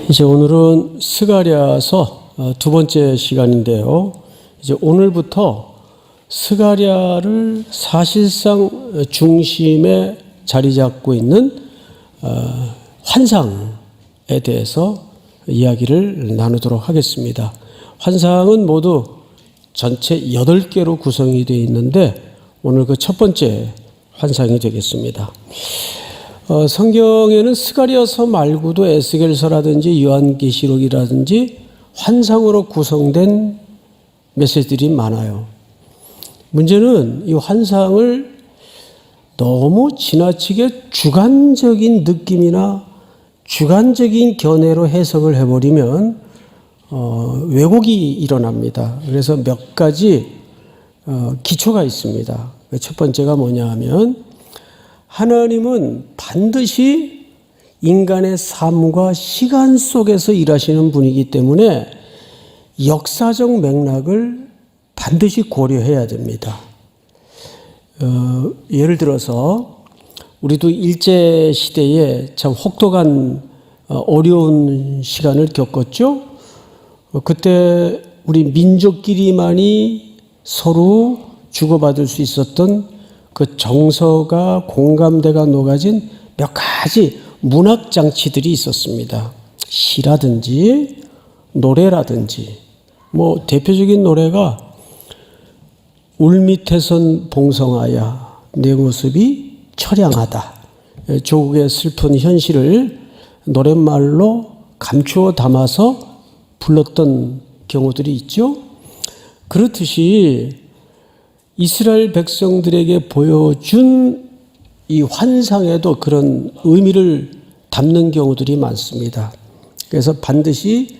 이제 오늘은 스가랴서 두 번째 시간인데요. 이제 오늘부터 스가랴를 사실상 중심에 자리 잡고 있는 환상에 대해서 이야기를 나누도록 하겠습니다. 환상은 모두 전체 8개로 구성이 되어 있는데 오늘 그 첫 번째 환상이 되겠습니다. 성경에는 스가랴서 말고도 에스겔서라든지 요한계시록이라든지 환상으로 구성된 메시지들이 많아요. 문제는 이 환상을 너무 지나치게 주관적인 느낌이나 주관적인 견해로 해석을 해버리면 왜곡이 일어납니다. 그래서 몇 가지 기초가 있습니다. 첫 번째가 뭐냐 하면 하나님은 반드시 인간의 삶과 시간 속에서 일하시는 분이기 때문에 역사적 맥락을 반드시 고려해야 됩니다. 예를 들어서 우리도 일제시대에 참 혹독한 어려운 시간을 겪었죠. 그때 우리 민족끼리만이 서로 주고받을 수 있었던 그 정서가 공감대가 녹아진 몇 가지 문학 장치들이 있었습니다. 시라든지 노래라든지 대표적인 노래가 울밑에선 봉성하야 내 모습이 처량하다. 조국의 슬픈 현실을 노랫말로 감추어 담아서 불렀던 경우들이 있죠. 그렇듯이 이스라엘 백성들에게 보여준 이 환상에도 그런 의미를 담는 경우들이 많습니다. 그래서 반드시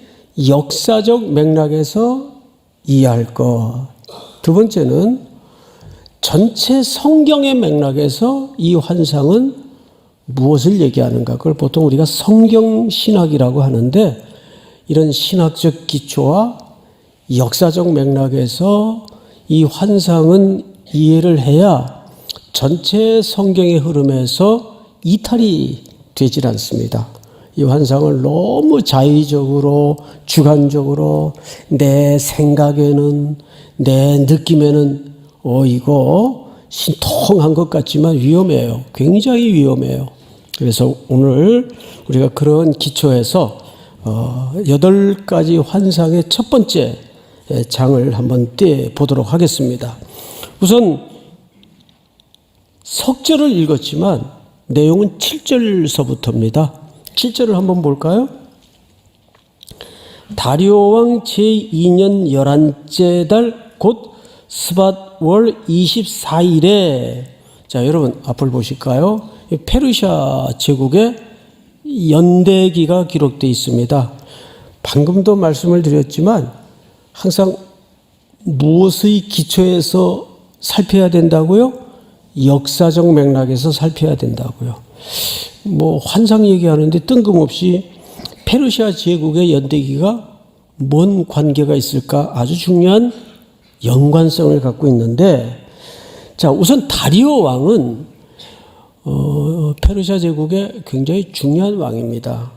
역사적 맥락에서 이해할 것. 두 번째는 전체 성경의 맥락에서 이 환상은 무엇을 얘기하는가. 그걸 보통 우리가 성경신학이라고 하는데 이런 신학적 기초와 역사적 맥락에서 이 환상은 이해를 해야 전체 성경의 흐름에서 이탈이 되질 않습니다. 이 환상을 너무 자의적으로 주관적으로 내 생각에는 내 느낌에는 이거 신통한 것 같지만 위험해요. 굉장히 위험해요. 그래서 오늘 우리가 그런 기초에서 8가지 환상의 첫 번째 장을 한번 떼보도록 하겠습니다. 우선 석절을 읽었지만 내용은 7절서부터입니다. 7절을 한번 볼까요? 다리오 왕 제2년 11째 달 곧 스밧 월 24일에 자 여러분 앞을 보실까요? 페르시아 제국의 연대기가 기록되어 있습니다. 방금도 말씀을 드렸지만 항상 무엇의 기초에서 살펴야 된다고요? 역사적 맥락에서 살펴야 된다고요. 환상 얘기하는데 뜬금없이 페르시아 제국의 연대기가 뭔 관계가 있을까? 아주 중요한 연관성을 갖고 있는데, 자, 우선 다리오 왕은 페르시아 제국의 굉장히 중요한 왕입니다.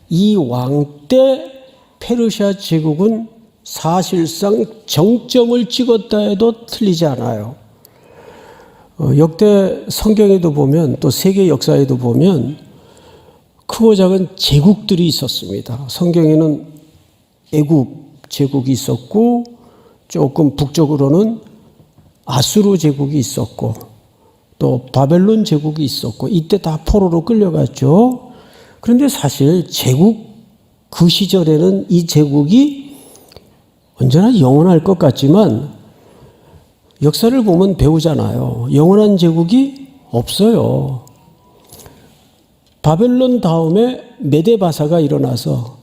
이 왕 때 페르시아 제국은 사실상 정점을 찍었다 해도 틀리지 않아요. 역대 성경에도 보면 또 세계 역사에도 보면 크고 작은 제국들이 있었습니다. 성경에는 애굽 제국이 있었고 조금 북쪽으로는 아수르 제국이 있었고 또 바벨론 제국이 있었고 이때 다 포로로 끌려갔죠. 그런데 사실 제국 그 시절에는 이 제국이 언제나 영원할 것 같지만 역사를 보면 배우잖아요. 영원한 제국이 없어요. 바벨론 다음에 메데바사가 일어나서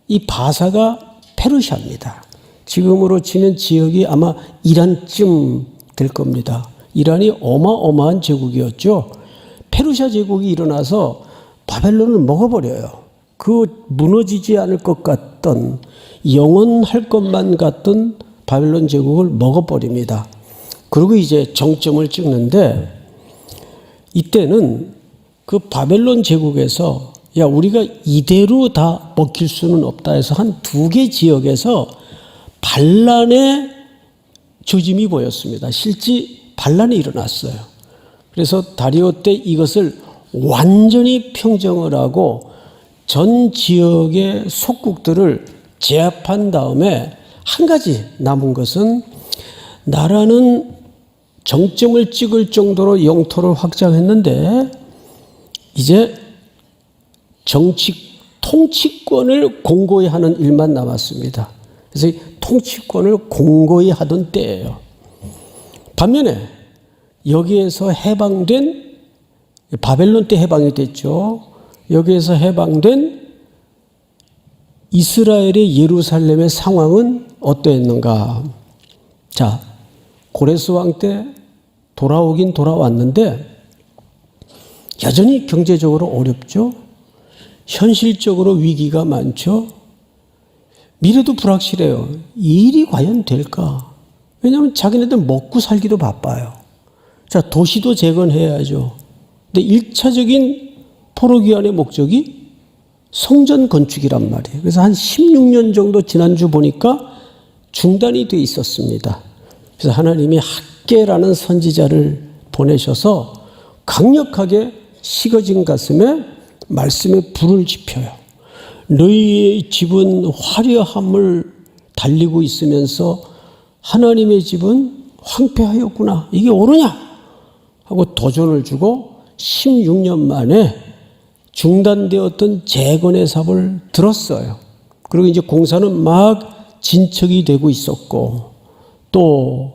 이 바사가 페르시아입니다. 지금으로 치는 지역이 아마 이란쯤 될 겁니다. 이란이 어마어마한 제국이었죠. 페르시아 제국이 일어나서 바벨론을 먹어버려요. 그 무너지지 않을 것 같던 영원할 것만 같던 바벨론 제국을 먹어버립니다. 그리고 이제 정점을 찍는데 이때는 그 바벨론 제국에서 야, 우리가 이대로 다 먹힐 수는 없다 해서 한 2개 지역에서 반란의 조짐이 보였습니다. 실제 반란이 일어났어요. 그래서 다리오 때 이것을 완전히 평정을 하고 전 지역의 속국들을 제압한 다음에 한 가지 남은 것은 나라는 정점을 찍을 정도로 영토를 확장했는데 이제 통치권을 공고히 하는 일만 남았습니다. 그래서 통치권을 공고히 하던 때예요. 반면에 여기에서 해방된 바벨론 때 해방이 됐죠. 여기에서 해방된 이스라엘의 예루살렘의 상황은 어떠했는가? 자, 고레스 왕 때 돌아오긴 돌아왔는데 여전히 경제적으로 어렵죠. 현실적으로 위기가 많죠. 미래도 불확실해요. 이 일이 과연 될까? 왜냐하면 자기네들 먹고 살기도 바빠요. 자, 도시도 재건해야죠. 근데 1차적인 포로기한의 목적이 성전 건축이란 말이에요. 그래서 한 16년 정도 지난주 보니까 중단이 돼 있었습니다. 그래서 하나님이 학개라는 선지자를 보내셔서 강력하게 식어진 가슴에 말씀의 불을 지펴요. 너희의 집은 화려함을 달리고 있으면서 하나님의 집은 황폐하였구나. 이게 옳으냐? 하고 도전을 주고 16년 만에 중단되었던 재건의 삽을 들었어요. 그리고 이제 공사는 막 진척이 되고 있었고 또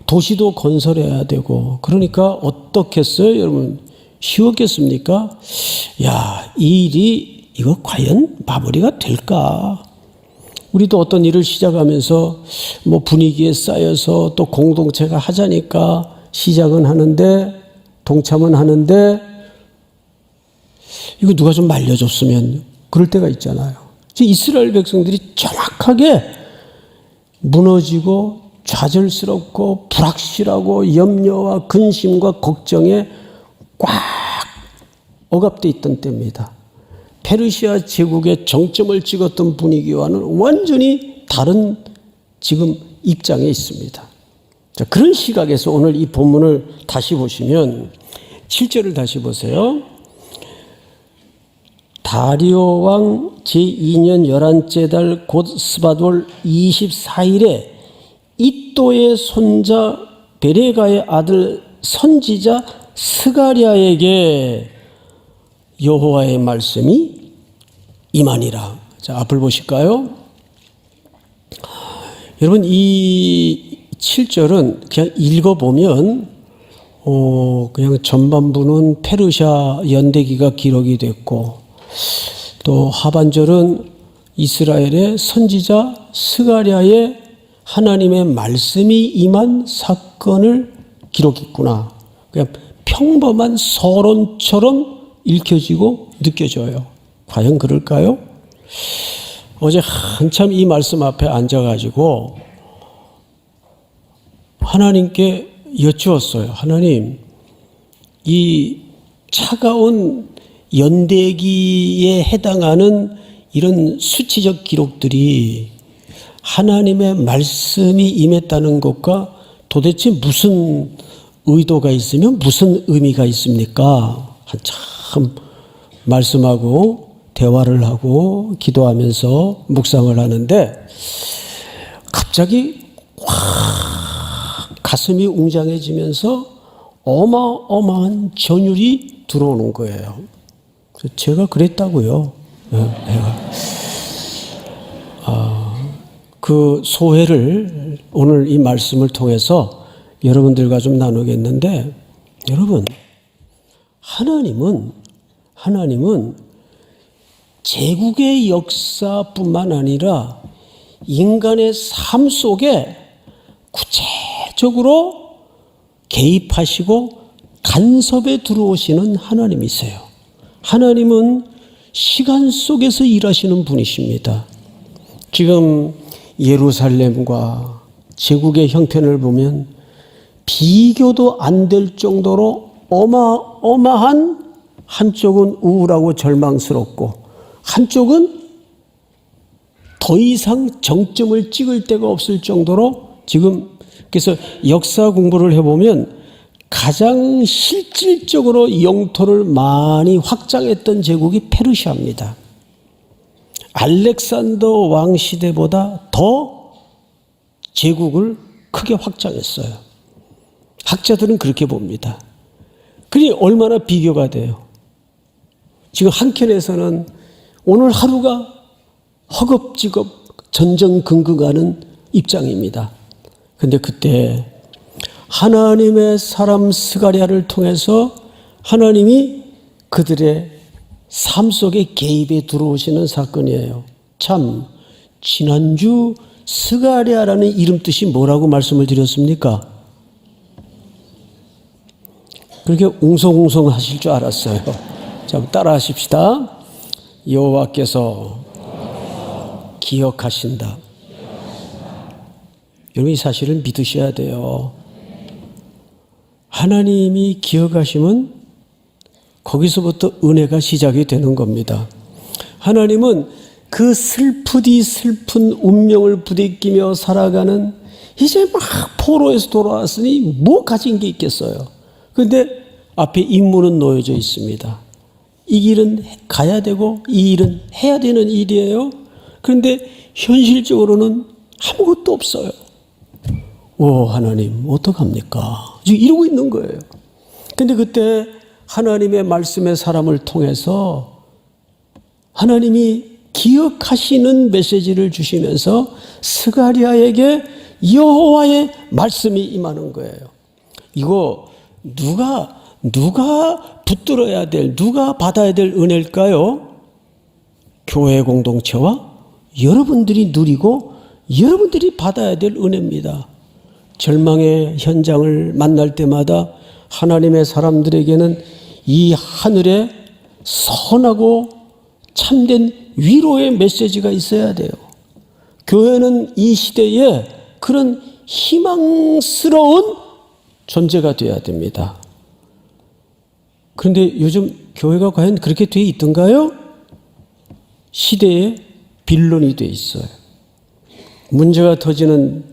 도시도 건설해야 되고 그러니까 어떻겠어요? 여러분 쉬웠겠습니까? 야, 이 일이 이거 과연 마무리가 될까? 우리도 어떤 일을 시작하면서 뭐 분위기에 쌓여서 또 공동체가 하자니까 시작은 하는데 동참은 하는데 이거 누가 좀 말려줬으면 그럴 때가 있잖아요. 이스라엘 백성들이 정확하게 무너지고 좌절스럽고 불확실하고 염려와 근심과 걱정에 꽉 억압돼 있던 때입니다. 페르시아 제국의 정점을 찍었던 분위기와는 완전히 다른 지금 입장에 있습니다. 자, 그런 시각에서 오늘 이 본문을 다시 보시면 7절을 다시 보세요. 다리오 왕 제2년 11째 달 곧 스바돌 24일에 이또의 손자 베레가의 아들 선지자 스가랴에게 여호와의 말씀이 임하니라. 자, 앞을 보실까요? 여러분 이 7절은 그냥 읽어보면 그냥 전반부는 페르시아 연대기가 기록이 됐고 또 하반절은 이스라엘의 선지자 스가랴의 하나님의 말씀이 임한 사건을 기록했구나. 그냥 평범한 서론처럼 읽혀지고 느껴져요. 과연 그럴까요? 어제 한참 이 말씀 앞에 앉아가지고 하나님께 여쭈었어요. 하나님, 이 차가운 연대기에 해당하는 이런 수치적 기록들이 하나님의 말씀이 임했다는 것과 도대체 무슨 의도가 있으면 무슨 의미가 있습니까? 한참 말씀하고 대화를 하고 기도하면서 묵상을 하는데 갑자기 확 가슴이 웅장해지면서 어마어마한 전율이 들어오는 거예요. 제가 그랬다고요. 그 소회를 오늘 이 말씀을 통해서 여러분들과 좀 나누겠는데, 여러분, 하나님은 제국의 역사뿐만 아니라 인간의 삶 속에 구체적으로 개입하시고 간섭에 들어오시는 하나님이세요. 하나님은 시간 속에서 일하시는 분이십니다. 지금 예루살렘과 제국의 형편을 보면 비교도 안 될 정도로 어마어마한 한쪽은 우울하고 절망스럽고 한쪽은 더 이상 정점을 찍을 데가 없을 정도로 지금 그래서 역사 공부를 해보면 가장 실질적으로 영토를 많이 확장했던 제국이 페르시아입니다. 알렉산더 왕 시대보다 더 제국을 크게 확장했어요. 학자들은 그렇게 봅니다. 그러니 얼마나 비교가 돼요. 지금 한켠에서는 오늘 하루가 허겁지겁 전전긍긍하는 입장입니다. 그런데 그때 하나님의 사람 스가랴를 통해서 하나님이 그들의 삶 속에 개입에 들어오시는 사건이에요. 참 지난주 스가랴라는 이름 뜻이 뭐라고 말씀을 드렸습니까? 그렇게 웅성웅성 하실 줄 알았어요. 자, 따라 하십시다. 여호와께서 기억하신다. 여러분 이 사실을 믿으셔야 돼요. 하나님이 기억하시면 거기서부터 은혜가 시작이 되는 겁니다. 하나님은 그 슬프디 슬픈 운명을 부대끼며 살아가는 이제 막 포로에서 돌아왔으니 뭐 가진 게 있겠어요. 그런데 앞에 임무는 놓여져 있습니다. 이 길은 가야 되고 이 일은 해야 되는 일이에요. 그런데 현실적으로는 아무것도 없어요. 오 하나님 어떡합니까? 지금 이러고 있는 거예요. 그런데 그때 하나님의 말씀의 사람을 통해서 하나님이 기억하시는 메시지를 주시면서 스가랴에게 여호와의 말씀이 임하는 거예요. 이거 누가 붙들어야 될, 누가 받아야 될 은혜일까요? 교회 공동체와 여러분들이 누리고 여러분들이 받아야 될 은혜입니다. 절망의 현장을 만날 때마다 하나님의 사람들에게는 이 하늘에 선하고 참된 위로의 메시지가 있어야 돼요. 교회는 이 시대에 그런 희망스러운 존재가 되어야 됩니다. 그런데 요즘 교회가 과연 그렇게 되어 있던가요? 시대의 빌런이 되어 있어요. 문제가 터지는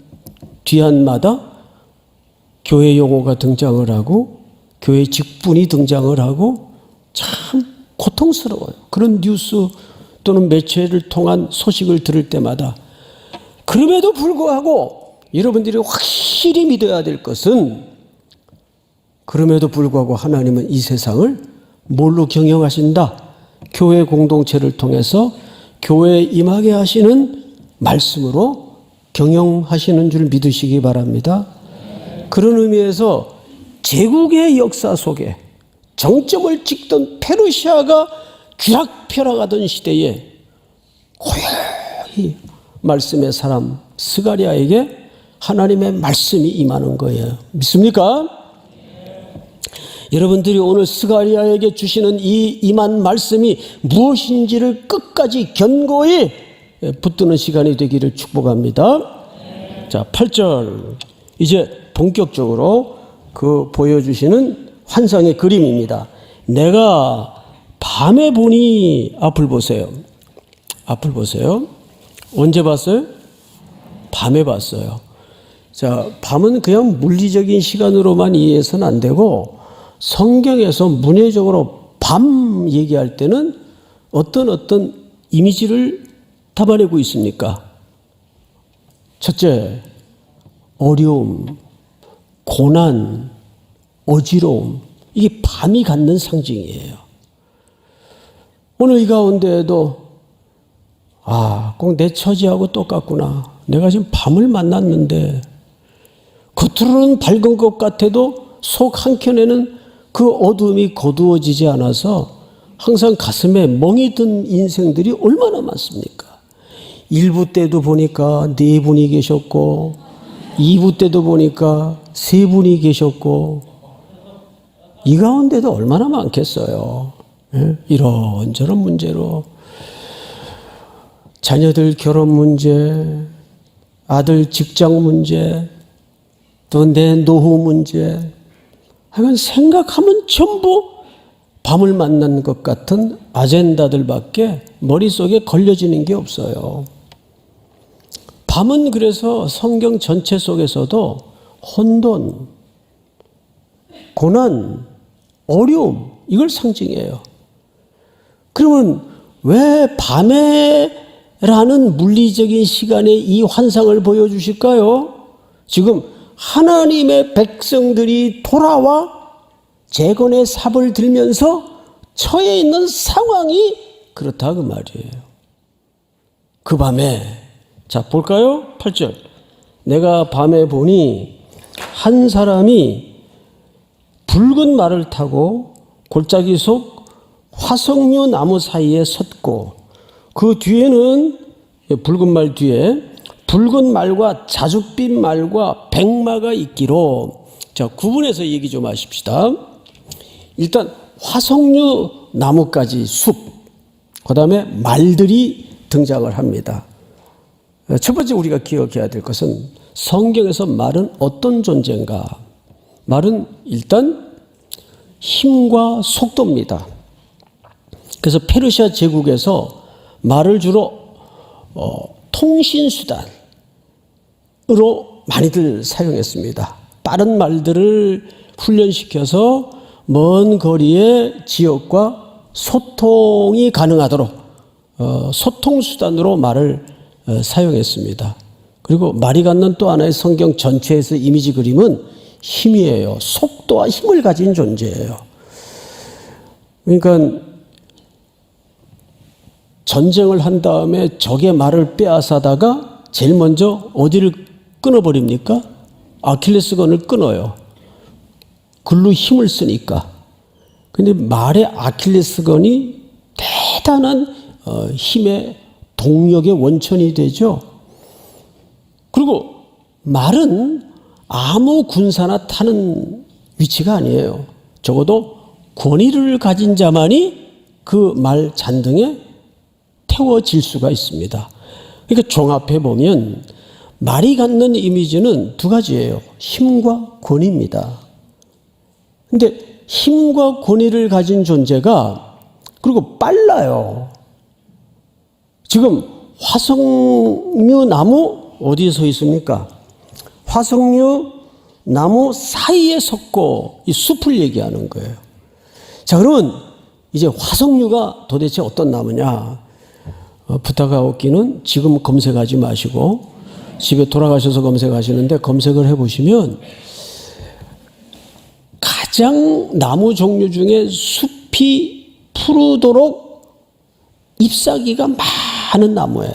뒤안마다 교회 용어가 등장을 하고 교회 직분이 등장을 하고 참 고통스러워요. 그런 뉴스 또는 매체를 통한 소식을 들을 때마다. 그럼에도 불구하고 여러분들이 확실히 믿어야 될 것은 그럼에도 불구하고 하나님은 이 세상을 뭘로 경영하신다? 교회 공동체를 통해서 교회에 임하게 하시는 말씀으로 경영하시는 줄 믿으시기 바랍니다. 그런 의미에서 제국의 역사 속에 정점을 찍던 페르시아가 쥐락펴락하던 시대에 고요히 말씀의 사람 스가랴에게 하나님의 말씀이 임하는 거예요. 믿습니까? 여러분들이 오늘 스가랴에게 주시는 이 임한 말씀이 무엇인지를 끝까지 견고히 붙드는 시간이 되기를 축복합니다. 자, 8절 이제 본격적으로 그 보여주시는 환상의 그림입니다. 내가 밤에 보니 앞을 보세요. 앞을 보세요. 언제 봤어요? 밤에 봤어요. 자, 밤은 그냥 물리적인 시간으로만 이해해서는 안 되고 성경에서 문해적으로 밤 얘기할 때는 어떤 이미지를 담아내고 있습니까? 첫째, 어려움, 고난, 어지러움. 이게 밤이 갖는 상징이에요. 오늘 이 가운데에도 꼭 내 처지하고 똑같구나. 내가 지금 밤을 만났는데 겉으로는 밝은 것 같아도 속 한켠에는 그 어둠이 거두어지지 않아서 항상 가슴에 멍이 든 인생들이 얼마나 많습니까? 1부 때도 보니까 4분이 계셨고 2부 때도 보니까 3분이 계셨고 이 가운데도 얼마나 많겠어요. 예? 이런저런 문제로 자녀들 결혼 문제, 아들 직장 문제, 또 내 노후 문제 하여간 생각하면 전부 밤을 만난 것 같은 아젠다들밖에 머릿속에 걸려지는 게 없어요. 밤은 그래서 성경 전체 속에서도 혼돈, 고난, 어려움 이걸 상징해요. 그러면 왜 밤에라는 물리적인 시간에 이 환상을 보여주실까요? 지금 하나님의 백성들이 돌아와 재건의 삽을 들면서 처해 있는 상황이 그렇다 그 말이에요. 그 밤에 자 볼까요? 8절 내가 밤에 보니 한 사람이 붉은 말을 타고 골짜기 속 화석류 나무 사이에 섰고 그 뒤에는 붉은 말 뒤에 붉은 말과 자줏빛 말과 백마가 있기로 자 구분해서 얘기 좀 하십시다. 일단 화석류 나무까지 숲 그 다음에 말들이 등장을 합니다. 첫 번째 우리가 기억해야 될 것은 성경에서 말은 어떤 존재인가? 말은 일단 힘과 속도입니다. 그래서 페르시아 제국에서 말을 주로 통신수단으로 많이들 사용했습니다. 빠른 말들을 훈련시켜서 먼 거리의 지역과 소통이 가능하도록 소통수단으로 말을 사용했습니다. 그리고 말이 갖는 또 하나의 성경 전체에서 이미지 그림은 힘이에요. 속도와 힘을 가진 존재예요. 그러니까 전쟁을 한 다음에 적의 말을 빼앗아다가 제일 먼저 어디를 끊어버립니까? 아킬레스건을 끊어요. 글로 힘을 쓰니까. 근데 말의 아킬레스건이 대단한 힘의 동력의 원천이 되죠. 그리고 말은 아무 군사나 타는 위치가 아니에요. 적어도 권위를 가진 자만이 그 말 잔등에 태워질 수가 있습니다. 그러니까 종합해 보면 말이 갖는 이미지는 두 가지예요. 힘과 권위입니다. 근데 힘과 권위를 가진 존재가 그리고 빨라요. 지금 화석류 나무 어디에 서 있습니까? 화석류 나무 사이에 섰고 이 숲을 얘기하는 거예요. 자, 그러면 이제 화석류가 도대체 어떤 나무냐? 부탁하옵기는 지금 검색하지 마시고 집에 돌아가셔서 검색하시는데 검색을 해보시면 가장 나무 종류 중에 숲이 푸르도록 잎사귀가 많은 나무예요.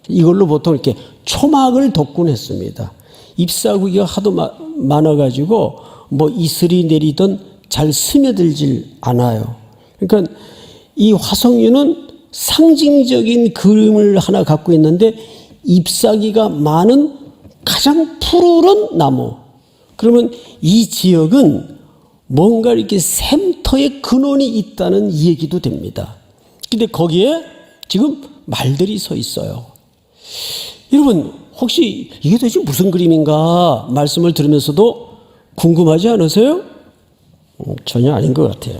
이걸로 보통 이렇게 초막을 덮곤 했습니다. 잎사귀가 하도 많아가지고 뭐 이슬이 내리던 잘 스며들질 않아요. 그러니까 이 화석류는 상징적인 그림을 하나 갖고 있는데 잎사귀가 많은 가장 푸르른 나무. 그러면 이 지역은 뭔가 이렇게 샘터의 근원이 있다는 얘기도 됩니다. 근데 거기에 지금 말들이 서 있어요. 여러분 혹시 이게 도대체 무슨 그림인가 말씀을 들으면서도 궁금하지 않으세요? 전혀 아닌 것 같아요.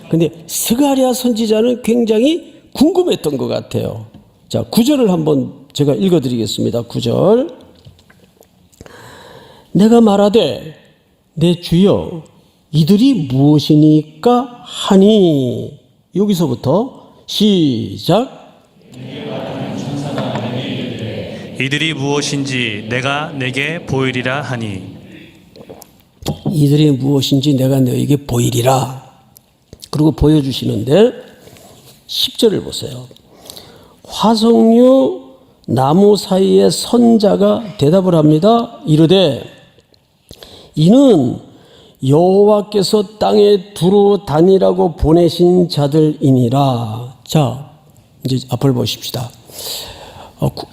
근데 스가랴 선지자는 굉장히 궁금했던 것 같아요. 자, 9절을 한번 제가 읽어드리겠습니다. 9절. 내가 말하되 내 주여 이들이 무엇이니까 하니. 여기서부터 시작. 이들이 무엇인지 내가 내게 보이리라 하니. 이들이 무엇인지 내가 너에게 보이리라. 그리고 보여주시는데 10절을 보세요. 화석류 나무 사이에 선자가 대답을 합니다. 이르되 이는 여호와께서 땅에 두루 다니라고 보내신 자들이니라. 자, 이제 앞을 보십시다.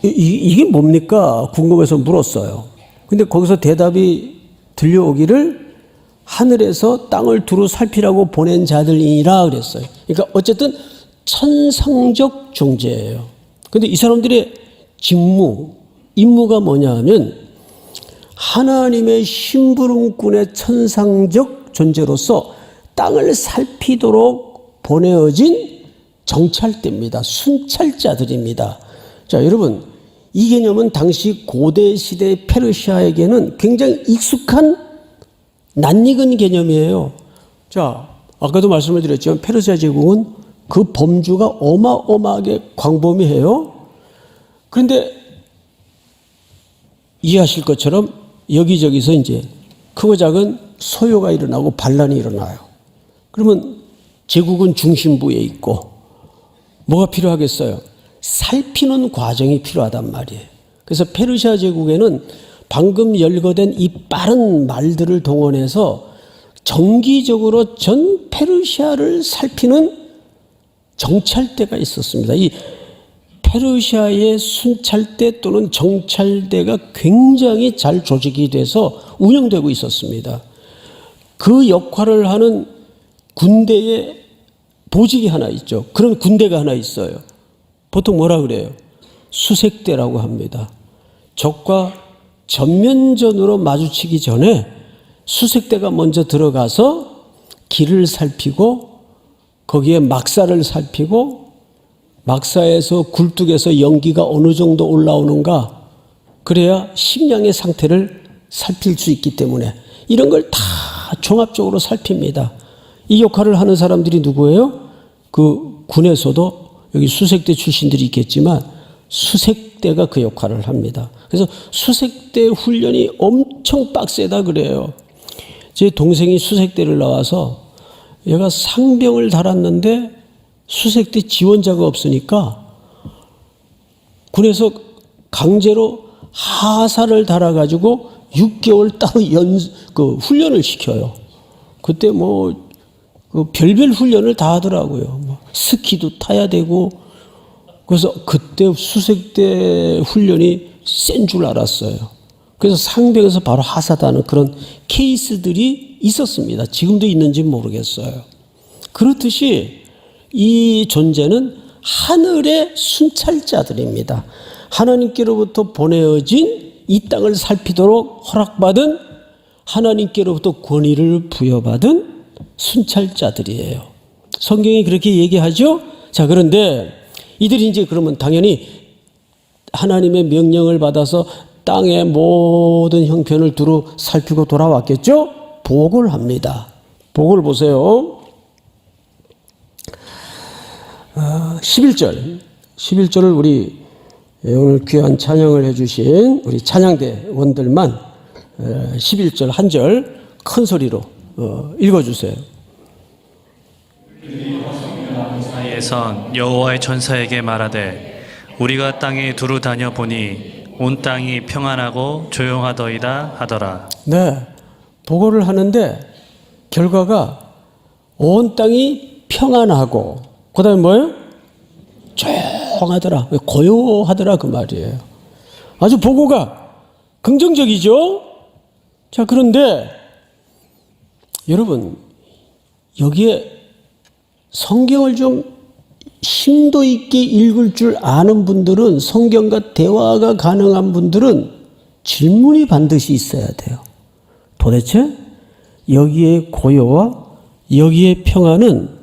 이게 뭡니까? 궁금해서 물었어요. 근데 거기서 대답이 들려오기를 하늘에서 땅을 두루 살피라고 보낸 자들이니라 그랬어요. 그러니까 어쨌든 천상적 존재예요. 근데 이 사람들의 임무가 뭐냐 하면 하나님의 심부름꾼의 천상적 존재로서 땅을 살피도록 보내어진 정찰대입니다. 순찰자들입니다. 자, 여러분, 이 개념은 당시 고대 시대 페르시아에게는 굉장히 익숙한 낯익은 개념이에요. 자, 아까도 말씀을 드렸지만 페르시아 제국은 그 범주가 어마어마하게 광범위해요. 그런데 이해하실 것처럼 여기저기서 이제 크고 작은 소요가 일어나고 반란이 일어나요. 그러면 제국은 중심부에 있고 뭐가 필요하겠어요? 살피는 과정이 필요하단 말이에요. 그래서 페르시아 제국에는 방금 열거된 이 빠른 말들을 동원해서 정기적으로 전 페르시아를 살피는 정찰대가 있었습니다. 이 페르시아의 순찰대 또는 정찰대가 굉장히 잘 조직이 돼서 운영되고 있었습니다. 그 역할을 하는 군대의 보직이 하나 있죠. 그런 군대가 하나 있어요. 보통 뭐라 그래요? 수색대라고 합니다. 적과 전면전으로 마주치기 전에 수색대가 먼저 들어가서 길을 살피고 거기에 막사를 살피고 막사에서 굴뚝에서 연기가 어느 정도 올라오는가, 그래야 식량의 상태를 살필 수 있기 때문에 이런 걸 다 종합적으로 살핍니다. 이 역할을 하는 사람들이 누구예요? 그 군에서도 여기 수색대 출신들이 있겠지만 수색대가 그 역할을 합니다. 그래서 수색대 훈련이 엄청 빡세다 그래요. 제 동생이 수색대를 나와서 얘가 상병을 달았는데 수색대 지원자가 없으니까 군에서 강제로 하사를 달아가지고 6개월 따로 훈련을 시켜요. 그때 그 별별 훈련을 다 하더라고요. 스키도 타야 되고. 그래서 그때 수색대 훈련이 센 줄 알았어요. 그래서 상병에서 바로 하사다는 그런 케이스들이 있었습니다. 지금도 있는지 모르겠어요. 그렇듯이 이 존재는 하늘의 순찰자들입니다. 하나님께로부터 보내어진 이 땅을 살피도록 허락받은, 하나님께로부터 권위를 부여받은 순찰자들이에요. 성경이 그렇게 얘기하죠. 자, 그런데 이들이 이제 그러면 당연히 하나님의 명령을 받아서 땅의 모든 형편을 두루 살피고 돌아왔겠죠. 보고를 합니다. 보고를 보세요. 11절을 우리 오늘 귀한 찬양을 해주신 우리 찬양대원들만 11절 한 절 큰 소리로 읽어주세요. 사이에선 여호와의 전사에게 말하되 우리가 땅에 두루 다녀보니 온 땅이 평안하고 조용하더이다 하더라. 네, 보고를 하는데 결과가 온 땅이 평안하고 그 다음에 뭐예요? 조용하더라, 고요하더라 그 말이에요. 아주 보고가 긍정적이죠. 자, 그런데 여러분 여기에 성경을 좀 심도 있게 읽을 줄 아는 분들은, 성경과 대화가 가능한 분들은 질문이 반드시 있어야 돼요. 도대체 여기에 고요와 여기에 평안은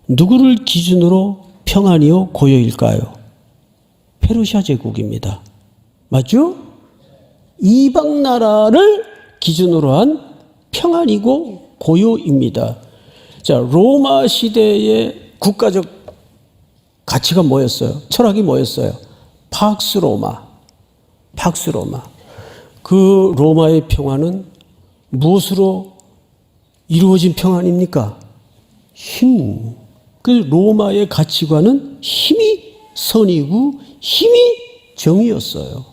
누구를 기준으로 평안이요 고요일까요? 페르시아 제국입니다. 맞죠? 이방 나라를 기준으로 한 평안이고 고요입니다. 자, 로마 시대의 국가적 가치가 뭐였어요? 철학이 뭐였어요? 팍스 로마. 그 로마의 평안은 무엇으로 이루어진 평안입니까? 힘. 그 로마의 가치관은 힘이 선이고 힘이 정의였어요.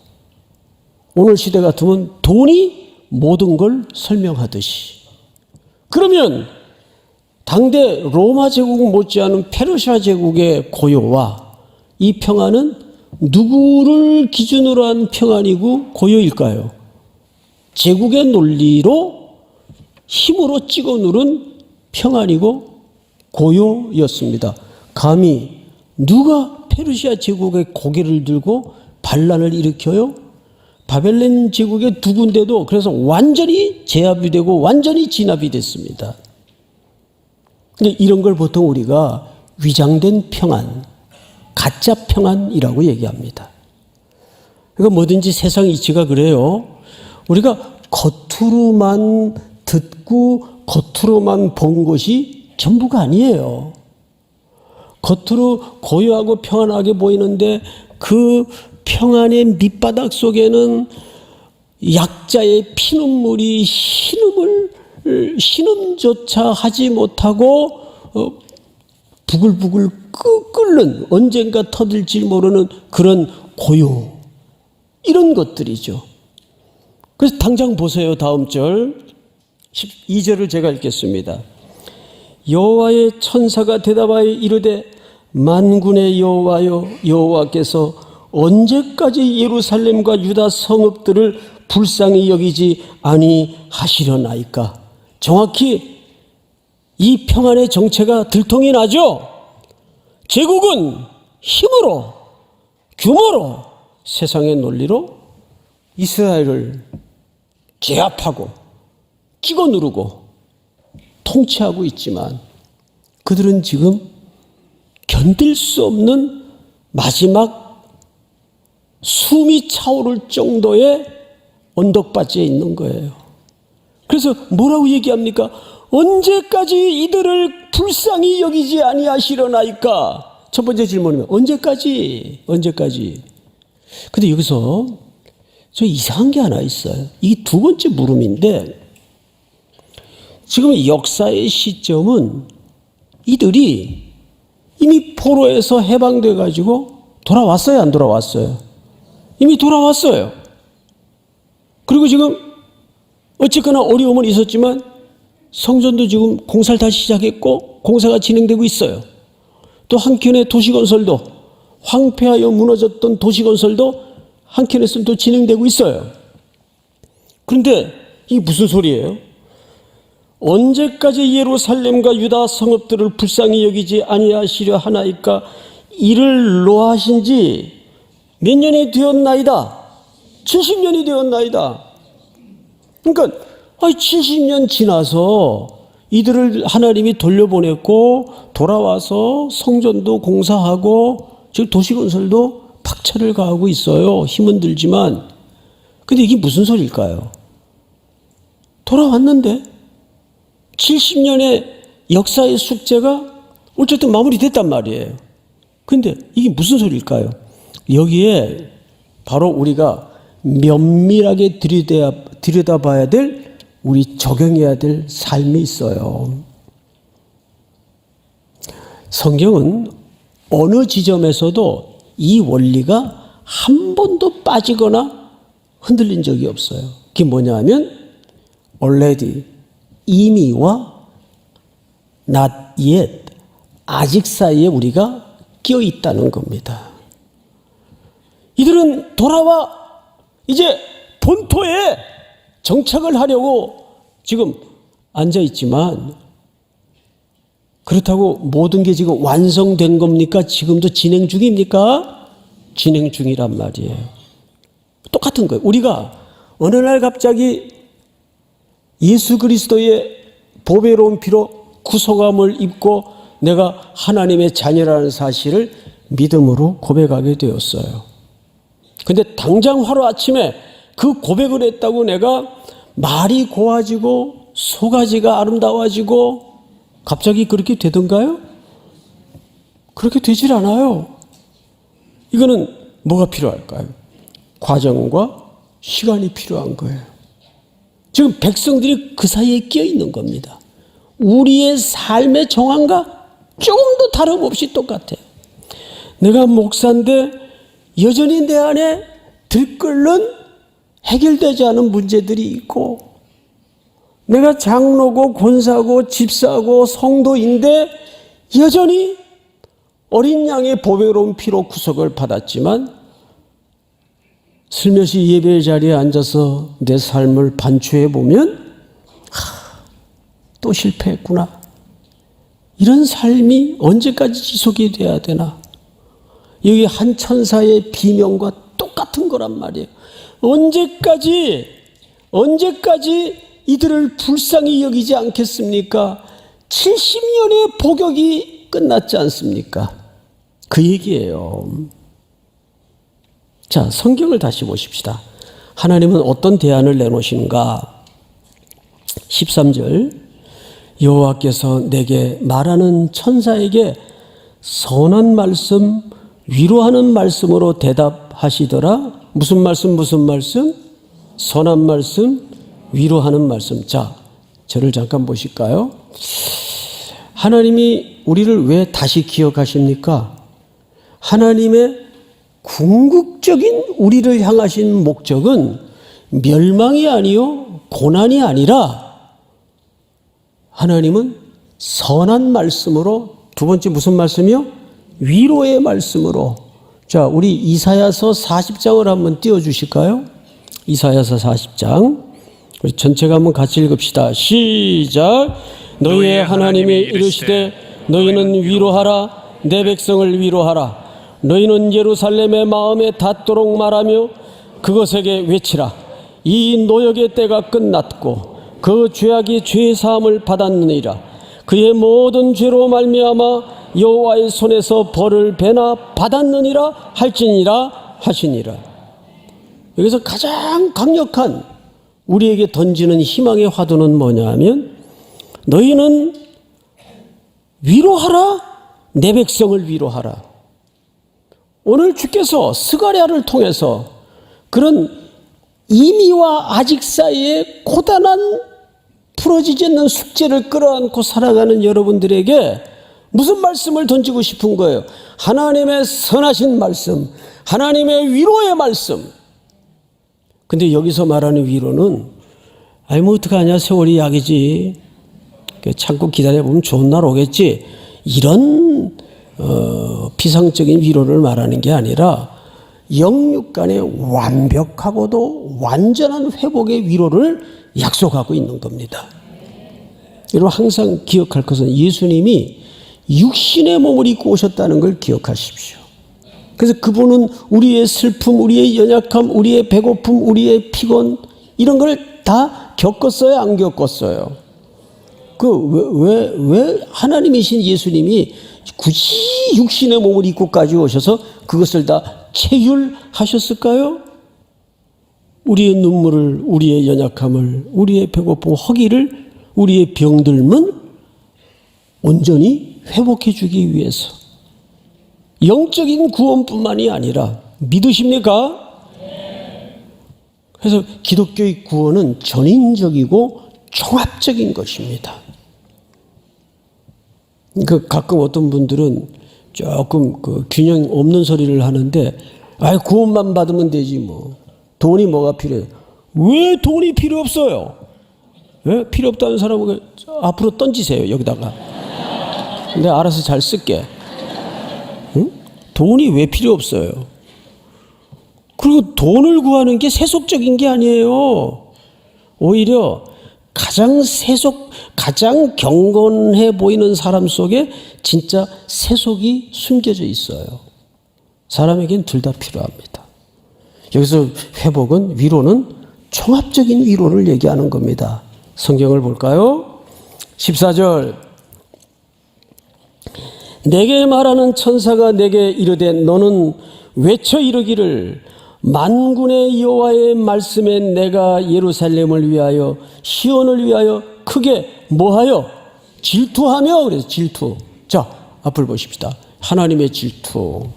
오늘 시대 같으면 돈이 모든 걸 설명하듯이. 그러면 당대 로마 제국 못지않은 페르시아 제국의 고요와 이 평안은 누구를 기준으로 한 평안이고 고요일까요? 제국의 논리로 힘으로 찍어 누른 평안이고 고요였습니다. 감히 누가 페르시아 제국의 고개를 들고 반란을 일으켜요? 바벨론 제국의 두 군데도 그래서 완전히 제압이 되고 완전히 진압이 됐습니다. 근데 이런 걸 보통 우리가 위장된 평안, 가짜 평안이라고 얘기합니다. 그러니까 뭐든지 세상 이치가 그래요. 우리가 겉으로만 듣고 겉으로만 본 것이 전부가 아니에요. 겉으로 고요하고 평안하게 보이는데 그 평안의 밑바닥 속에는 약자의 피눈물이 신음조차 하지 못하고 부글부글 끓는, 언젠가 터질지 모르는 그런 고요, 이런 것들이죠. 그래서 당장 보세요. 다음 절 12절을 제가 읽겠습니다. 여호와의 천사가 대답하여 이르되 만군의 여호와여, 여호와께서 언제까지 예루살렘과 유다 성읍들을 불쌍히 여기지 아니하시려나이까. 정확히 이 평안의 정체가 들통이 나죠. 제국은 힘으로, 규모로, 세상의 논리로 이스라엘을 제압하고 끼고 누르고 통치하고 있지만 그들은 지금 견딜 수 없는 마지막 숨이 차오를 정도의 언덕바지에 있는 거예요. 그래서 뭐라고 얘기합니까? 언제까지 이들을 불쌍히 여기지 아니하시려나이까? 첫 번째 질문은 언제까지? 근데 여기서 저 이상한 게 하나 있어요. 이게 두 번째 물음인데, 지금 역사의 시점은 이들이 이미 포로에서 해방돼 가지고 돌아왔어요, 안 돌아왔어요? 이미 돌아왔어요. 그리고 지금 어쨌거나 어려움은 있었지만 성전도 지금 공사를 다시 시작했고 공사가 진행되고 있어요. 또 한켠에 도시건설도, 황폐하여 무너졌던 도시건설도 한켠에서는 또 진행되고 있어요. 그런데 이게 무슨 소리예요? 언제까지 예루살렘과 유다 성읍들을 불쌍히 여기지 아니하시려 하나이까? 이를 노하신 지 몇 년이 되었나이다. 70년이 되었나이다. 그러니까 70년 지나서 이들을 하나님이 돌려보냈고 돌아와서 성전도 공사하고 지금 도시건설도 박차를 가하고 있어요. 힘은 들지만. 근데 이게 무슨 소리일까요? 돌아왔는데 70년의 역사의 숙제가 어쨌든 마무리됐단 말이에요. 근데 이게 무슨 소리일까요? 여기에 바로 우리가 면밀하게 들여다봐야 될, 우리 적용해야 될 삶이 있어요. 성경은 어느 지점에서도 이 원리가 한 번도 빠지거나 흔들린 적이 없어요. 그게 뭐냐 하면 already, 이미와 not yet, 아직 사이에 우리가 끼어 있다는 겁니다. 이들은 돌아와 이제 본토에 정착을 하려고 지금 앉아 있지만, 그렇다고 모든 게 지금 완성된 겁니까? 지금도 진행 중입니까? 진행 중이란 말이에요. 똑같은 거예요. 우리가 어느 날 갑자기 예수 그리스도의 보배로운 피로 구속함을 입고 내가 하나님의 자녀라는 사실을 믿음으로 고백하게 되었어요. 근데 당장 하루아침에 그 고백을 했다고 내가 말이 고와지고 소가지가 아름다워지고 갑자기 그렇게 되던가요? 그렇게 되질 않아요. 이거는 뭐가 필요할까요? 과정과 시간이 필요한 거예요. 지금 백성들이 그 사이에 끼어 있는 겁니다. 우리의 삶의 정황과 조금도 다름없이 똑같아요. 내가 목사인데 여전히 내 안에 들끓는 해결되지 않은 문제들이 있고, 내가 장로고 권사고 집사고 성도인데 여전히 어린 양의 보배로운 피로 구속을 받았지만 슬며시 예배의 자리에 앉아서 내 삶을 반추해 보면 또 실패했구나. 이런 삶이 언제까지 지속이 돼야 되나? 여기 한 천사의 비명과 똑같은 거란 말이에요. 언제까지 이들을 불쌍히 여기지 않겠습니까? 70년의 복역이 끝났지 않습니까? 그 얘기예요. 자, 성경을 다시 보십시다. 하나님은 어떤 대안을 내놓으시는가? 13절, 여호와께서 내게 말하는 천사에게 선한 말씀, 위로하는 말씀으로 대답하시더라. 무슨 말씀? 선한 말씀, 위로하는 말씀. 자, 저를 잠깐 보실까요? 하나님이 우리를 왜 다시 기억하십니까? 하나님의 궁극적인 우리를 향하신 목적은 멸망이 아니요 고난이 아니라 하나님은 선한 말씀으로, 두 번째 무슨 말씀이요? 위로의 말씀으로. 자, 우리 이사야서 40장을 한번 띄워주실까요? 이사야서 40장. 우리 전체가 한번 같이 읽읍시다. 시작. 너희의 하나님이 이르시되 너희는 위로하라. 내 백성을 위로하라. 너희는 예루살렘의 마음에 닿도록 말하며 그것에게 외치라. 이 노역의 때가 끝났고 그 죄악이 죄 사함을 받았느니라. 그의 모든 죄로 말미암아 여호와의 손에서 벌을 배나 받았느니라 할지니라 하시니라. 여기서 가장 강력한 우리에게 던지는 희망의 화두는 뭐냐 하면 너희는 위로하라. 내 백성을 위로하라. 오늘 주께서 스가랴를 통해서 그런 이미와 아직 사이에 고단한 풀어지지 않는 숙제를 끌어안고 살아가는 여러분들에게 무슨 말씀을 던지고 싶은 거예요? 하나님의 선하신 말씀, 하나님의 위로의 말씀. 근데 여기서 말하는 위로는 아이 뭐 어떡하냐, 세월이 약이지, 참고 기다려보면 좋은 날 오겠지, 이런 피상적인 위로를 말하는 게 아니라 영육 간의 완벽하고도 완전한 회복의 위로를 약속하고 있는 겁니다. 여러분 항상 기억할 것은 예수님이 육신의 몸을 입고 오셨다는 걸 기억하십시오. 그래서 그분은 우리의 슬픔, 우리의 연약함, 우리의 배고픔, 우리의 피곤 이런 걸 다 겪었어요? 안 겪었어요? 왜 하나님이신 예수님이 굳이 육신의 몸을 입고까지 오셔서 그것을 다 체휼하셨을까요? 우리의 눈물을, 우리의 연약함을, 우리의 배고픔, 허기를, 우리의 병들면 온전히 회복해 주기 위해서. 영적인 구원뿐만이 아니라 믿으십니까? 그래서 기독교의 구원은 전인적이고 종합적인 것입니다. 가끔 어떤 분들은 조금 균형 없는 소리를 하는데, 아이 구원만 받으면 되지 뭐. 돈이 뭐가 필요해? 왜 돈이 필요 없어요? 왜? 필요 없다는 사람은 앞으로 던지세요, 여기다가. 내가 알아서 잘 쓸게. 응? 돈이 왜 필요 없어요? 그리고 돈을 구하는 게 세속적인 게 아니에요. 오히려 가장 경건해 보이는 사람 속에 진짜 세속이 숨겨져 있어요. 사람에겐 둘 다 필요합니다. 여기서 회복은, 위로는 종합적인 위로를 얘기하는 겁니다. 성경을 볼까요? 14절. 내게 말하는 천사가 내게 이르되 너는 외쳐 이르기를 만군의 여호와의 말씀에 내가 예루살렘을 위하여 시온을 위하여 크게 뭐하여 질투하며. 그래서 질투. 자, 앞을 보십시다. 하나님의 질투.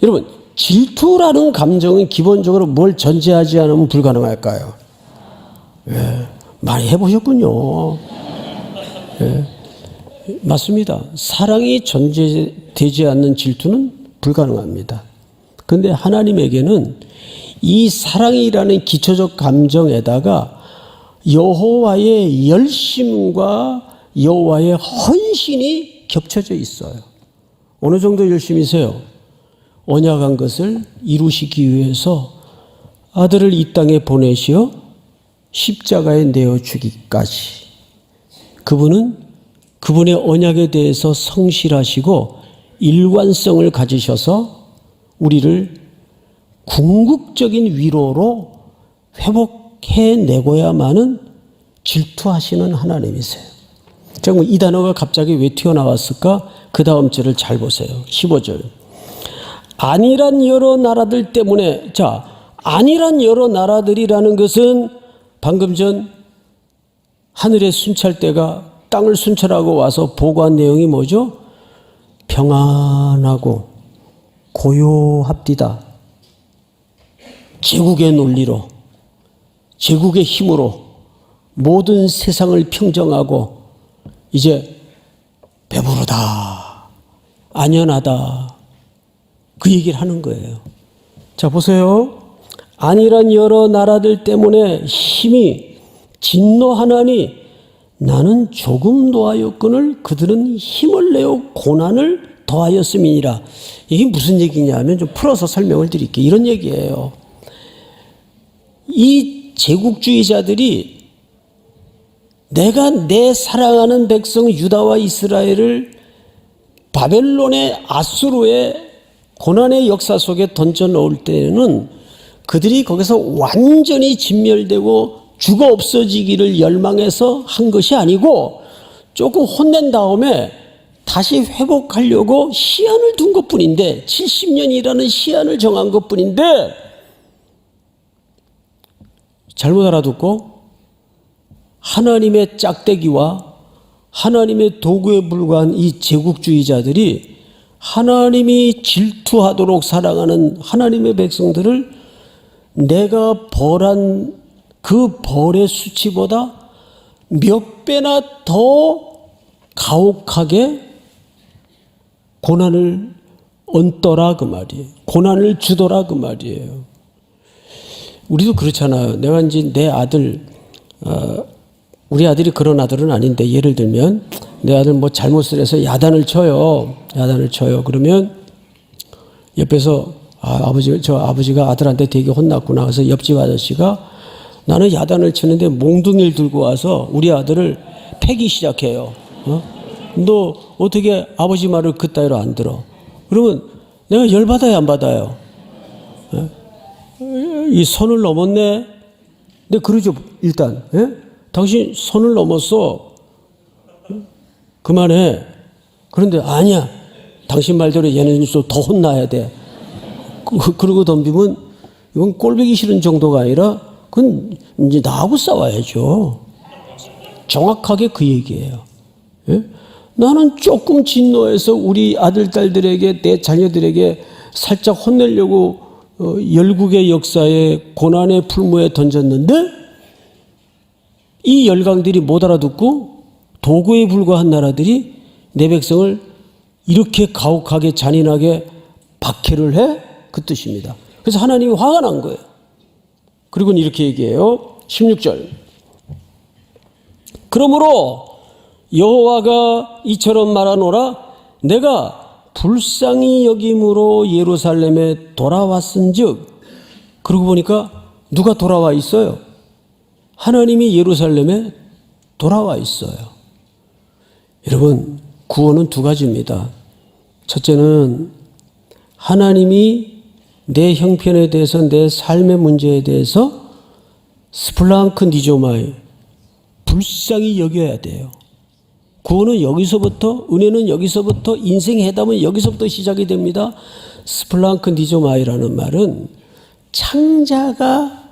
여러분 질투라는 감정은 기본적으로 뭘 전제하지 않으면 불가능할까요? 예, 많이 해보셨군요. 예, 맞습니다. 사랑이 전제되지 않는 질투는 불가능합니다. 그런데 하나님에게는 이 사랑이라는 기초적 감정에다가 여호와의 열심과 여호와의 헌신이 겹쳐져 있어요. 어느 정도 열심이세요? 언약한 것을 이루시기 위해서 아들을 이 땅에 보내시어 십자가에 내어주기까지. 그분은 그분의 언약에 대해서 성실하시고 일관성을 가지셔서 우리를 궁극적인 위로로 회복해내고야만은 질투하시는 하나님이세요. 잠깐만, 이 단어가 갑자기 왜 튀어나왔을까? 그 다음 절을 잘 보세요. 15절. 아니란 여러 나라들 때문에, 자, 아니란 여러 나라들이라는 것은 방금 전 하늘의 순찰대가 땅을 순찰하고 와서 보고한 내용이 뭐죠? 평안하고 고요합디다. 제국의 논리로, 제국의 힘으로 모든 세상을 평정하고 이제 배부르다, 안연하다, 그 얘기를 하는 거예요. 자, 보세요. 아니란 여러 나라들 때문에 힘이 진노하나니 나는 조금 노하였거늘 그들은 힘을 내어 고난을 더하였음이니라. 이게 무슨 얘기냐면 좀 풀어서 설명을 드릴게요. 이런 얘기예요. 이 제국주의자들이 내가 내 사랑하는 백성 유다와 이스라엘을 바벨론의 아수르의 고난의 역사 속에 던져 넣을 때는 그들이 거기서 완전히 진멸되고 죽어 없어지기를 열망해서 한 것이 아니고 조금 혼낸 다음에 다시 회복하려고 시한을 둔 것뿐인데, 70년이라는 시한을 정한 것뿐인데 잘못 알아듣고 하나님의 짝대기와 하나님의 도구에 불과한 이 제국주의자들이 하나님이 질투하도록 사랑하는 하나님의 백성들을 내가 벌한 그 벌의 수치보다 몇 배나 더 가혹하게 고난을 얹더라 그 말이에요. 고난을 주더라 그 말이에요. 우리도 그렇잖아요. 내가 이제 내 아들, 우리 아들이 그런 아들은 아닌데, 예를 들면 내 아들 뭐 잘못을 해서 야단을 쳐요. 그러면 옆에서 저 아버지가 아들한테 되게 혼났구나. 그래서 옆집 아저씨가 나는 야단을 치는데 몽둥이를 들고 와서 우리 아들을 패기 시작해요. 너 어떻게 아버지 말을 그따위로 안 들어? 그러면 내가 열받아요, 안 받아요? 이 선을 넘었네? 근데 그러죠, 일단. 당신 선을 넘었어. 그만해. 그런데 아니야. 당신 말대로 얘는 좀 더 혼나야 돼. 그러고 덤비면 이건 꼴보기 싫은 정도가 아니라 그건 이제 나하고 싸워야죠. 정확하게 그 얘기예요. 나는 조금 진노해서 우리 아들, 딸들에게, 내 자녀들에게 살짝 혼내려고 열국의 역사에 고난의 풀무에 던졌는데 이 열강들이 못 알아듣고 도구에 불과한 나라들이 내 백성을 이렇게 가혹하게 잔인하게 박해를 해? 그 뜻입니다. 그래서 하나님이 화가 난 거예요. 그리고 이렇게 얘기해요. 16절. 그러므로 여호와가 이처럼 말하노라. 내가 불쌍히 여김으로 예루살렘에 돌아왔은즉. 그러고 보니까 누가 돌아와 있어요? 하나님이 예루살렘에 돌아와 있어요. 여러분, 구원은 두 가지입니다. 첫째는 하나님이 내 형편에 대해서, 내 삶의 문제에 대해서 스플랑크 니조마이, 불쌍히 여겨야 돼요. 구원은 여기서부터, 은혜는 여기서부터, 인생 해답은 여기서부터 시작이 됩니다. 스플랑크 니조마이라는 말은 창자가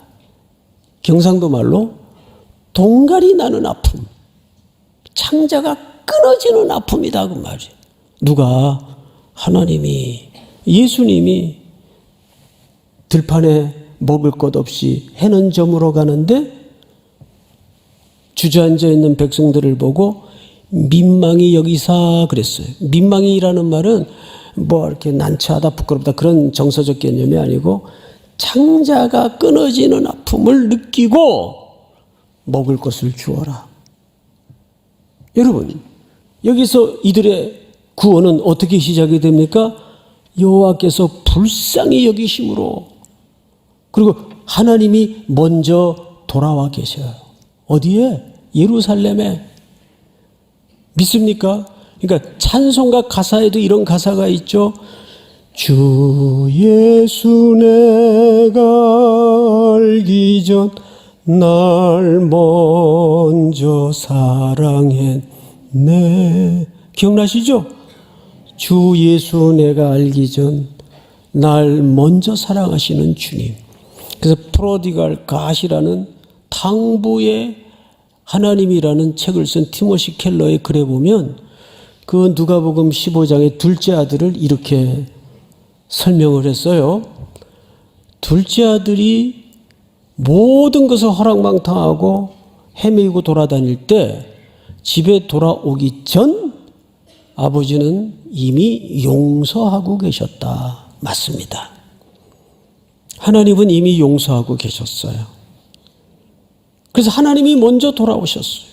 경상도 말로 동갈이 나는 아픔, 창자가 끊어지는 아픔이다 그 말이에요. 누가? 하나님이, 예수님이 들판에 먹을 것 없이 해는 저물어 가는데 주저앉아 있는 백성들을 보고 민망히 여기사 그랬어요. 민망이라는 말은 뭐 이렇게 난처하다, 부끄럽다 그런 정서적 개념이 아니고 창자가 끊어지는 아픔을 느끼고 먹을 것을 주어라. 여러분, 여기서 이들의 구원은 어떻게 시작이 됩니까? 여호와께서 불쌍히 여기심으로, 그리고 하나님이 먼저 돌아와 계셔요. 어디에? 예루살렘에. 믿습니까? 그러니까 찬송가 가사에도 이런 가사가 있죠. 주 예수 내가 알기 전 날 먼저 사랑했네. 네. 기억나시죠? 주 예수 내가 알기 전 날 먼저 사랑하시는 주님. 그래서 프로디갈 갓이라는 탕부의 하나님이라는 책을 쓴 티모시 켈러의 글에 보면 그 누가복음 15장의 둘째 아들을 이렇게 설명을 했어요. 둘째 아들이 모든 것을 허랑방탕하고 헤매고 돌아다닐 때 집에 돌아오기 전 아버지는 이미 용서하고 계셨다. 맞습니다. 하나님은 이미 용서하고 계셨어요. 그래서 하나님이 먼저 돌아오셨어요.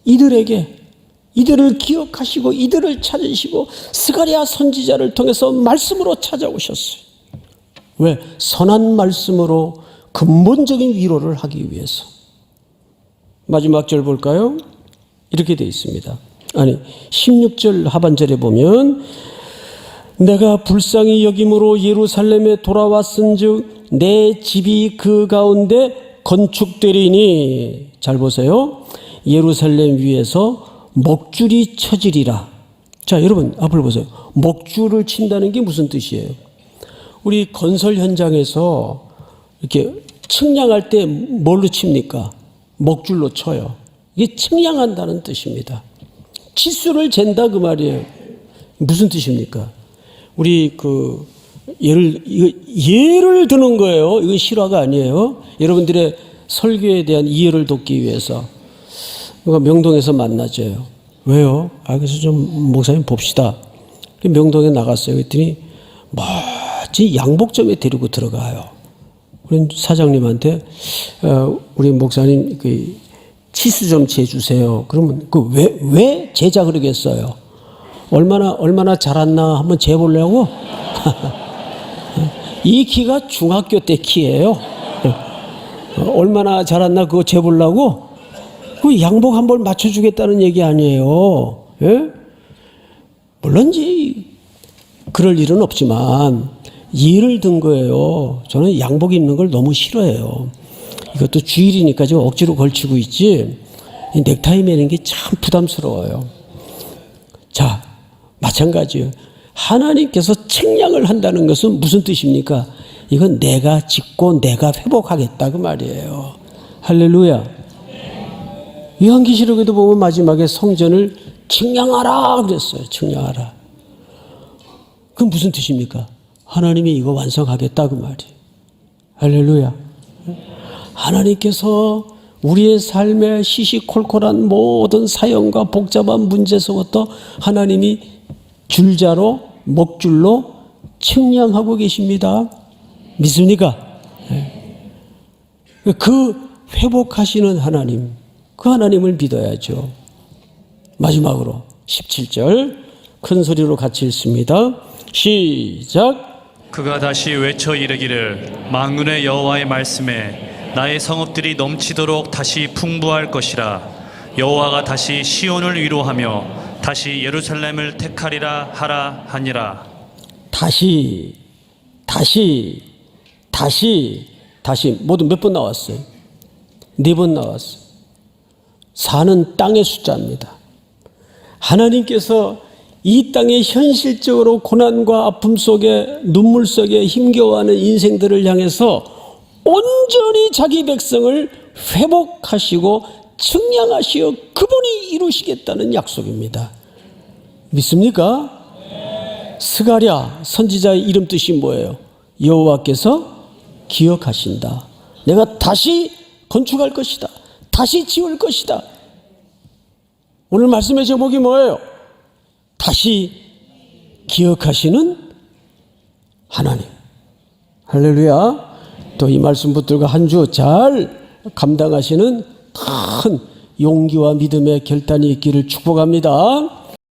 이들을 기억하시고 이들을 찾으시고 스가랴 선지자를 통해서 말씀으로 찾아오셨어요. 왜? 선한 말씀으로 근본적인 위로를 하기 위해서. 마지막 절 볼까요? 이렇게 되어 있습니다. 16절 하반절에 보면 내가 불쌍히 여김으로 예루살렘에 돌아왔은즉 내 집이 그 가운데 건축되리니. 잘 보세요. 예루살렘 위에서 목줄이 쳐지리라. 자, 여러분 앞을 보세요. 목줄을 친다는 게 무슨 뜻이에요? 우리 건설 현장에서 이렇게 측량할 때 뭘로 칩니까? 목줄로 쳐요. 이게 측량한다는 뜻입니다. 치수를 잰다 그 말이에요. 무슨 뜻입니까? 우리 예를 드는 거예요. 이건 실화가 아니에요. 여러분들의 설교에 대한 이해를 돕기 위해서 명동에서 만나줘요. 왜요? 그래서 좀 목사님 봅시다. 명동에 나갔어요. 그랬더니 멋진 양복점에 데리고 들어가요. 우리 사장님한테 우리 목사님 치수 좀 재주세요. 그러면 왜 재자 그러겠어요? 얼마나 자랐나 한번 재보려고? 이 키가 중학교 때 키예요. 얼마나 자랐나 그거 재보려고? 그 양복 한 벌 맞춰주겠다는 얘기 아니에요. 예? 물론 그럴 일은 없지만 예를 든 거예요. 저는 양복 입는 걸 너무 싫어해요. 이것도 주일이니까 지금 억지로 걸치고 있지. 이 넥타이 매는 게 참 부담스러워요. 자, 마찬가지예요. 하나님께서 책량을 한다는 것은 무슨 뜻입니까? 이건 내가 짓고 내가 회복하겠다 그 말이에요. 할렐루야. 요한계시록에도 보면 마지막에 성전을 측량하라 그랬어요. 측량하라. 그건 무슨 뜻입니까? 하나님이 이거 완성하겠다 그 말이에요. 할렐루야. 하나님께서 우리의 삶의 시시콜콜한 모든 사연과 복잡한 문제서부터 하나님이 줄자로 목줄로 측량하고 계십니다. 믿습니까? 그 회복하시는 하나님, 그 하나님을 믿어야죠. 마지막으로 17절 큰 소리로 같이 읽습니다. 시작. 그가 다시 외쳐 이르기를 만군의 여호와의 말씀에 나의 성읍들이 넘치도록 다시 풍부할 것이라. 여호와가 다시 시온을 위로하며 다시 예루살렘을 택하리라 하라 하니라. 다시 모두 몇 번 나왔어요? 4번 나왔어요. 4는 땅의 숫자입니다. 하나님께서 이 땅에 현실적으로 고난과 아픔 속에 눈물 속에 힘겨워하는 인생들을 향해서 온전히 자기 백성을 회복하시고 측량하시어 그분이 이루시겠다는 약속입니다. 믿습니까? 스가랴 선지자의 이름 뜻이 뭐예요? 여호와께서 기억하신다. 내가 다시 건축할 것이다. 다시 지을 것이다. 오늘 말씀의 제목이 뭐예요? 다시 기억하시는 하나님. 할렐루야. 또 이 말씀 붙들고 한 주 잘 감당하시는 큰 용기와 믿음의 결단이 있기를 축복합니다.